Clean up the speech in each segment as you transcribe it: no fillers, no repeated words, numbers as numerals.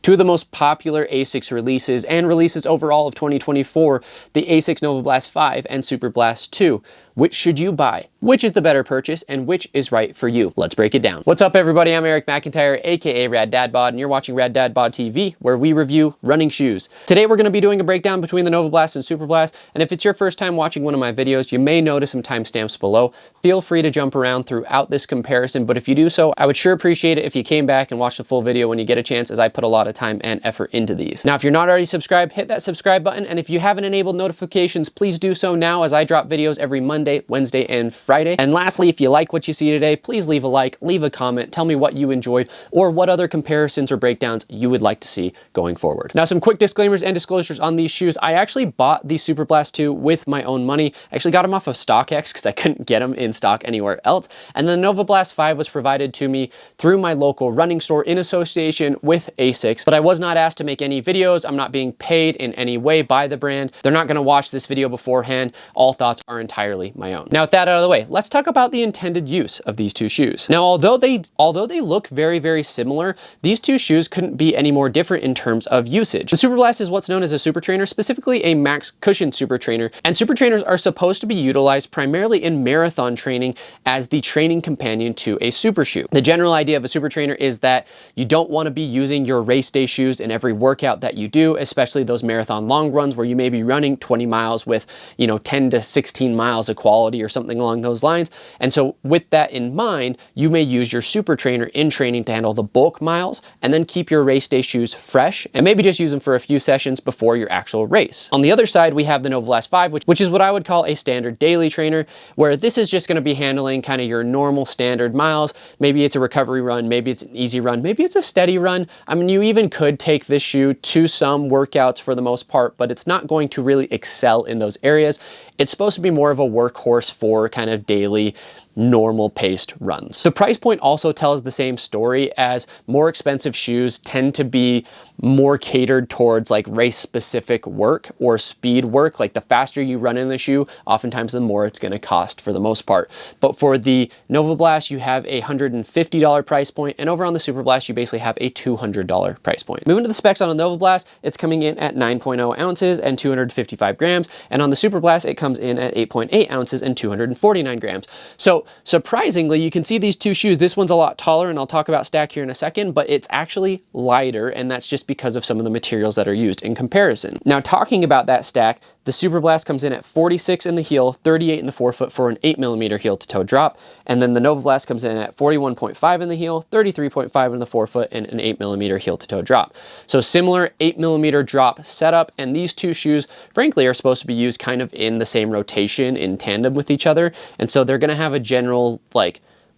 Two of the most popular ASICS releases and releases overall of 2024, the ASICS Novablast 5 and Superblast 2. Which should you buy? Which is the better purchase and which is right for you? Let's break it down. What's up everybody, I'm Eric McIntyre, aka Rad Dad Bod, and you're watching Rad Dad Bod TV, where we review running shoes. Today we're gonna be doing a breakdown between the Novablast and Superblast, and if it's your first time watching one of my videos, you may notice some timestamps below. Feel free to jump around throughout this comparison, but if you do so, I would sure appreciate it if you came back and watched the full video when you get a chance, as I put a lot of time and effort into these. Now, if you're not already subscribed, hit that subscribe button, and if you haven't enabled notifications, please do so now, as I drop videos every Monday, Wednesday, and Friday. And lastly, if you like what you see today, please leave a like, leave a comment, tell me what you enjoyed or what other comparisons or breakdowns you would like to see going forward. Now, some quick disclaimers and disclosures on these shoes. I actually bought the Superblast 2 with my own money. I actually got them off of StockX because I couldn't get them in stock anywhere else. And then the Novablast 5 was provided to me through my local running store in association with ASICS, but I was not asked to make any videos. I'm not being paid in any way by the brand. They're not gonna watch this video beforehand. All thoughts are entirely my own. Now, with that out of the way, let's talk about the intended use of these two shoes. Now, although they look very, very similar, these two shoes couldn't be any more different in terms of usage. The Superblast is what's known as a super trainer, specifically a max cushion super trainer, and super trainers are supposed to be utilized primarily in marathon training as the training companion to a super shoe. The general idea of a super trainer is that you don't want to be using your race day shoes in every workout that you do, especially those marathon long runs where you may be running 20 miles with, 10 to 16 miles of quality or something along those lines. And so with that in mind, you may use your super trainer in training to handle the bulk miles and then keep your race day shoes fresh and maybe just use them for a few sessions before your actual race. On the other side, we have the Novablast 5, which is what I would call a standard daily trainer, where this is just going to be handling kind of your normal standard miles. Maybe it's a recovery run, maybe it's an easy run, maybe it's a steady run. I mean, you even could take this shoe to some workouts for the most part, but it's not going to really excel in those areas. It's supposed to be more of a workhorse for kind of daily normal paced runs. The price point also tells the same story, as more expensive shoes tend to be more catered towards like race specific work or speed work. Like the faster you run in the shoe, oftentimes the more it's going to cost for the most part. But for the Novablast, you have a $150 price point, and over on the Superblast, you basically have a $200 price point. Moving to the specs on the Novablast, it's coming in at 9.0 ounces and 255 grams, and on the Superblast, it comes in at 8.8 ounces and 249 grams. So surprisingly, you can see these two shoes. This one's a lot taller, and I'll talk about stack here in a second, but it's actually lighter, and that's just because of some of the materials that are used in comparison. Now, talking about that stack, the Superblast comes in at 46 in the heel, 38 in the forefoot for an 8mm heel to toe drop, and then the Novablast comes in at 41.5 in the heel, 33.5 in the forefoot, and an 8mm heel to toe drop. So similar 8mm drop setup, and these two shoes, frankly, are supposed to be used kind of in the same rotation in tandem with each other, and so they're gonna have a general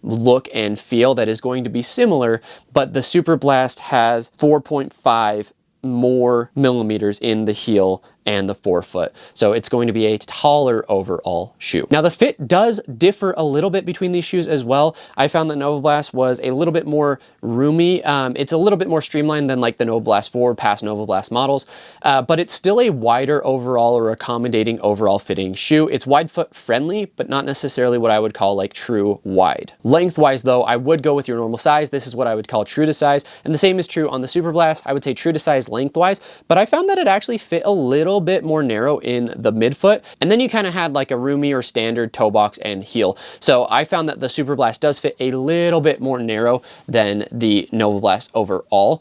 look and feel that is going to be similar, but the Superblast has 4.5 more millimeters in the heel and the forefoot. So it's going to be a taller overall shoe. Now, the fit does differ a little bit between these shoes as well. I found that Novablast was a little bit more roomy. It's a little bit more streamlined than like the Novablast 4 past Novablast models, but it's still a wider overall or accommodating overall fitting shoe. It's wide foot friendly, but not necessarily what I would call like true wide. Lengthwise though, I would go with your normal size. This is what I would call true to size. And the same is true on the Superblast. I would say true to size lengthwise, but I found that it actually fit a little bit more narrow in the midfoot, and then you kind of had like a roomy or standard toe box and heel. So I found that the Superblast does fit a little bit more narrow than the Novablast overall.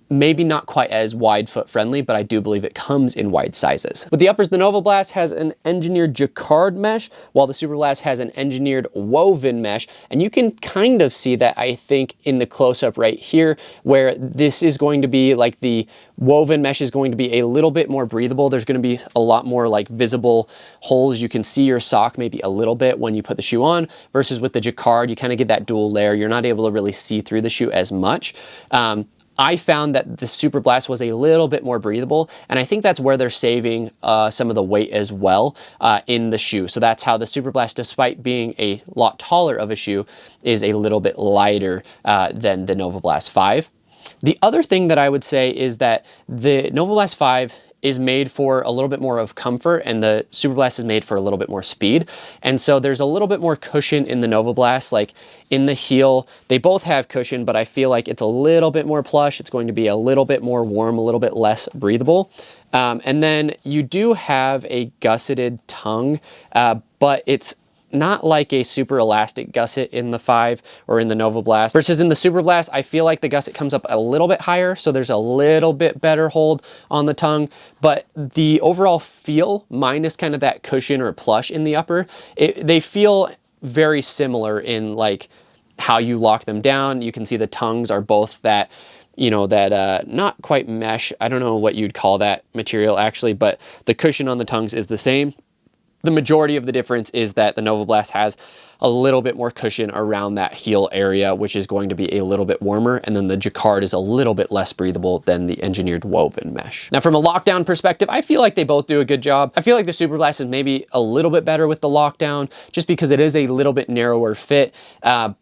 Maybe not quite as wide foot friendly, but I do believe it comes in wide sizes. With the uppers, the Novablast has an engineered jacquard mesh, while the Superblast has an engineered woven mesh. And you can kind of see that, I think, in the close-up right here, where this is going to be like the woven mesh is going to be a little bit more breathable. There's going to be a lot more like visible holes. You can see your sock maybe a little bit when you put the shoe on, versus with the jacquard, you kind of get that dual layer. You're not able to really see through the shoe as much. I found that the Superblast was a little bit more breathable, and I think that's where they're saving some of the weight as well in the shoe. So that's how the Superblast, despite being a lot taller of a shoe, is a little bit lighter than the Novablast 5. The other thing that I would say is that the Novablast 5 is made for a little bit more of comfort, and the Superblast is made for a little bit more speed. And so there's a little bit more cushion in the Novablast. Like in the heel, they both have cushion, but I feel like it's a little bit more plush. It's going to be a little bit more warm, a little bit less breathable. And then you do have a gusseted tongue, but it's not like a super elastic gusset in the 5 or in the Novablast. Versus in the Superblast, I feel like the gusset comes up a little bit higher, so there's a little bit better hold on the tongue. But the overall feel, minus kind of that cushion or plush in the upper, they feel very similar in like how you lock them down. You can see the tongues are both that, you know, that not quite mesh. I don't know what you'd call that material actually, but the cushion on the tongues is the same. The majority of the difference is that the Novablast has a little bit more cushion around that heel area, which is going to be a little bit warmer, and then the jacquard is a little bit less breathable than the engineered woven mesh. Now from a lockdown perspective, I feel like they both do a good job. I feel like the Superblast is maybe a little bit better with the lockdown, just because it is a little bit narrower fit,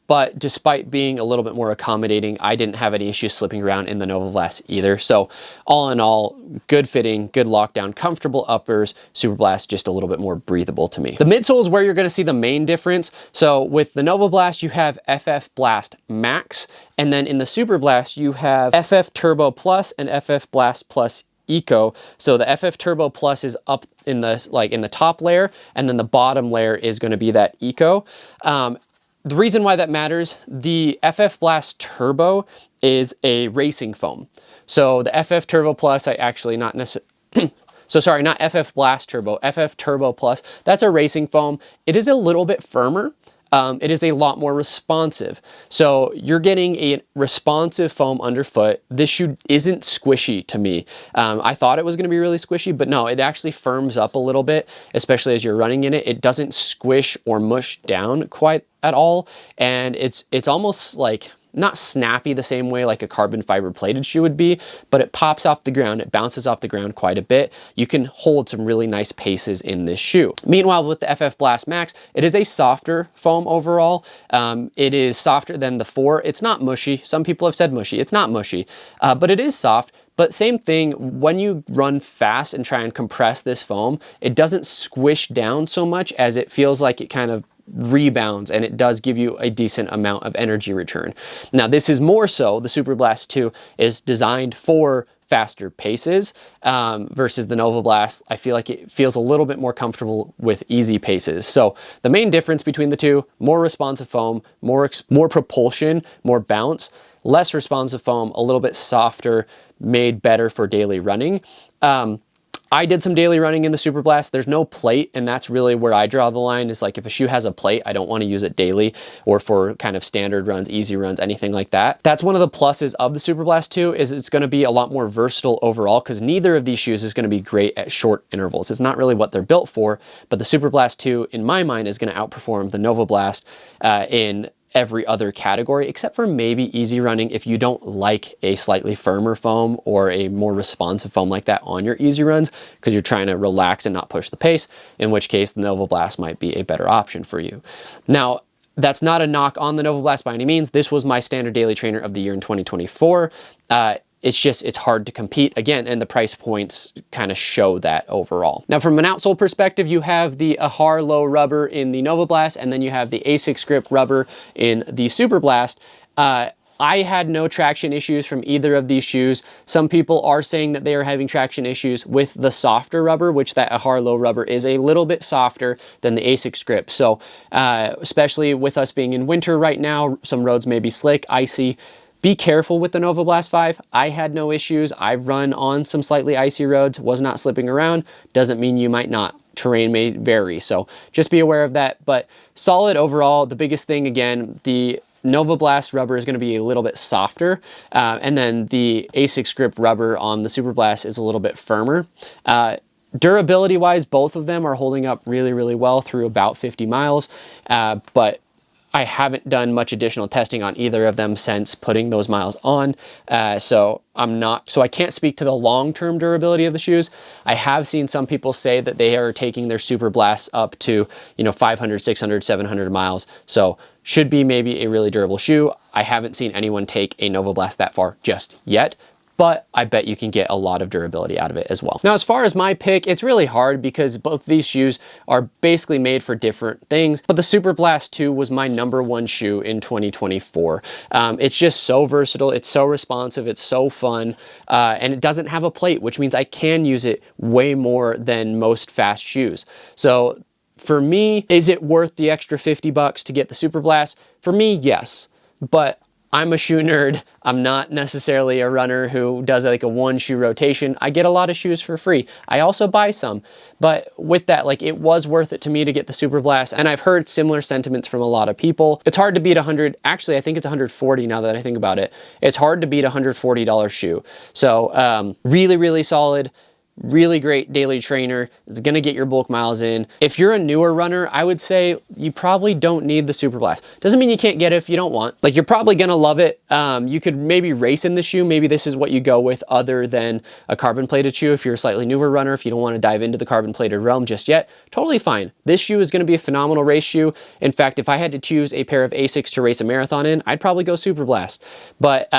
but despite being a little bit more accommodating, I didn't have any issues slipping around in the Novablast either. So all in all, good fitting, good lockdown, comfortable uppers. Superblast just a little bit more breathable to me. The midsole is where you're going to see the main difference. So with the Novablast, you have FF Blast Max, and then in the Superblast, you have FF Turbo Plus and FF Blast Plus Eco. So the FF Turbo Plus is up in the top layer, and then the bottom layer is going to be that Eco. The reason why that matters, the FF Blast Turbo is a racing foam. So the FF Turbo Plus, I actually not necessarily, so sorry, not FF Blast Turbo, FF Turbo Plus, that's a racing foam. It is a little bit firmer. It is a lot more responsive. So you're getting a responsive foam underfoot. This shoe isn't squishy to me. I thought it was gonna be really squishy, but no, it actually firms up a little bit, especially as you're running in it. It doesn't squish or mush down quite at all. And it's almost like, not snappy the same way like a carbon fiber plated shoe would be, but it pops off the ground, it bounces off the ground quite a bit. You can hold some really nice paces in this shoe. Meanwhile, with the FF Blast Max, it is a softer foam overall. It is softer than the 4. It's not mushy. Some people have said mushy. It's not mushy, but it is soft. But same thing, when you run fast and try and compress this foam, it doesn't squish down so much as it feels like it kind of rebounds, and it does give you a decent amount of energy return. Now this is more so, the Superblast 2 is designed for faster paces versus the Novablast. I feel like it feels a little bit more comfortable with easy paces. So the main difference between the two, more responsive foam, more propulsion, more bounce, less responsive foam, a little bit softer, made better for daily running. I did some daily running in the Superblast. There's no plate, and that's really where I draw the line, is like if a shoe has a plate, I don't want to use it daily or for kind of standard runs, easy runs, anything like that. That's one of the pluses of the Superblast 2, is it's going to be a lot more versatile overall, because neither of these shoes is going to be great at short intervals. It's not really what they're built for, but the Superblast 2, in my mind, is going to outperform the Novablast in every other category, except for maybe easy running if you don't like a slightly firmer foam or a more responsive foam like that on your easy runs, because you're trying to relax and not push the pace, in which case the Novablast might be a better option for you. Now, that's not a knock on the Novablast by any means. This was my standard daily trainer of the year in 2024. It's hard to compete again, and the price points kind of show that overall. Now from an outsole perspective, you have the Ahar low rubber in the Novablast, and then you have the ASICS grip rubber in the Superblast. I had no traction issues from either of these shoes. Some people are saying that they are having traction issues with the softer rubber, which that Ahar low rubber is a little bit softer than the ASICS grip. So especially with us being in winter right now, some roads may be slick, icy. Be careful with the Novablast 5. I had no issues. I've run on some slightly icy roads, was not slipping around. Doesn't mean you might not. Terrain may vary, so just be aware of that. But solid overall. The biggest thing, again, the Novablast rubber is going to be a little bit softer, and then the ASICS grip rubber on the Superblast is a little bit firmer. Durability wise, both of them are holding up really, really well through about 50 miles, but I haven't done much additional testing on either of them since putting those miles on. So I can't speak to the long-term durability of the shoes. I have seen some people say that they are taking their Superblasts up to, 500, 600, 700 miles. So should be maybe a really durable shoe. I haven't seen anyone take a Novablast that far just yet. but I bet you can get a lot of durability out of it as well. Now, as far as my pick, it's really hard because both of these shoes are basically made for different things, but the Superblast 2 was my #1 shoe in 2024. It's just so versatile, it's so responsive, it's so fun, and it doesn't have a plate, which means I can use it way more than most fast shoes. So for me, is it worth the extra 50 bucks to get the Superblast? For me, yes, but I'm a shoe nerd. I'm not necessarily a runner who does like a 1-shoe rotation. I get a lot of shoes for free. I also buy some, but with that, like, it was worth it to me to get the Superblast, and I've heard similar sentiments from a lot of people. It's hard to beat 100, actually I think it's 140 now that I think about it. It's hard to beat a $140 shoe. So really, really solid. Really great daily trainer. It's gonna get your bulk miles in. If you're a newer runner, I would say you probably don't need the Superblast. Doesn't mean you can't get it if you don't want. Like, you're probably gonna love it. You could maybe race in the shoe. Maybe this is what you go with other than a carbon plated shoe. If you're a slightly newer runner, if you don't want to dive into the carbon plated realm just yet, totally fine. This shoe is gonna be a phenomenal race shoe. In fact, if I had to choose a pair of ASICS to race a marathon in, I'd probably go Superblast. But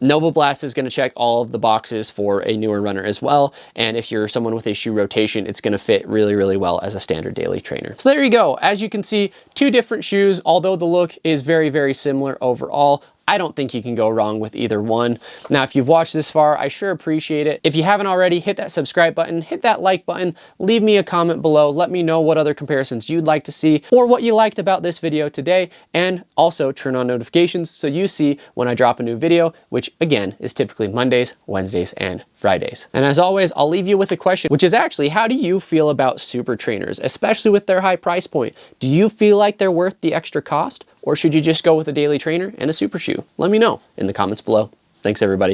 Novablast is going to check all of the boxes for a newer runner as well. And if you're someone with a shoe rotation, it's going to fit really, really well as a standard daily trainer. So there you go. As you can see, 2 different shoes, although the look is very, very similar overall. I don't think you can go wrong with either one. Now, if you've watched this far, I sure appreciate it. If you haven't already, hit that subscribe button, hit that like button, leave me a comment below. Let me know what other comparisons you'd like to see or what you liked about this video today. And also turn on notifications so you see when I drop a new video, which again is typically Mondays, Wednesdays, and Fridays. And as always, I'll leave you with a question, which is actually, how do you feel about super trainers, especially with their high price point? Do you feel like they're worth the extra cost? Or should you just go with a daily trainer and a super shoe? Let me know in the comments below. Thanks, everybody.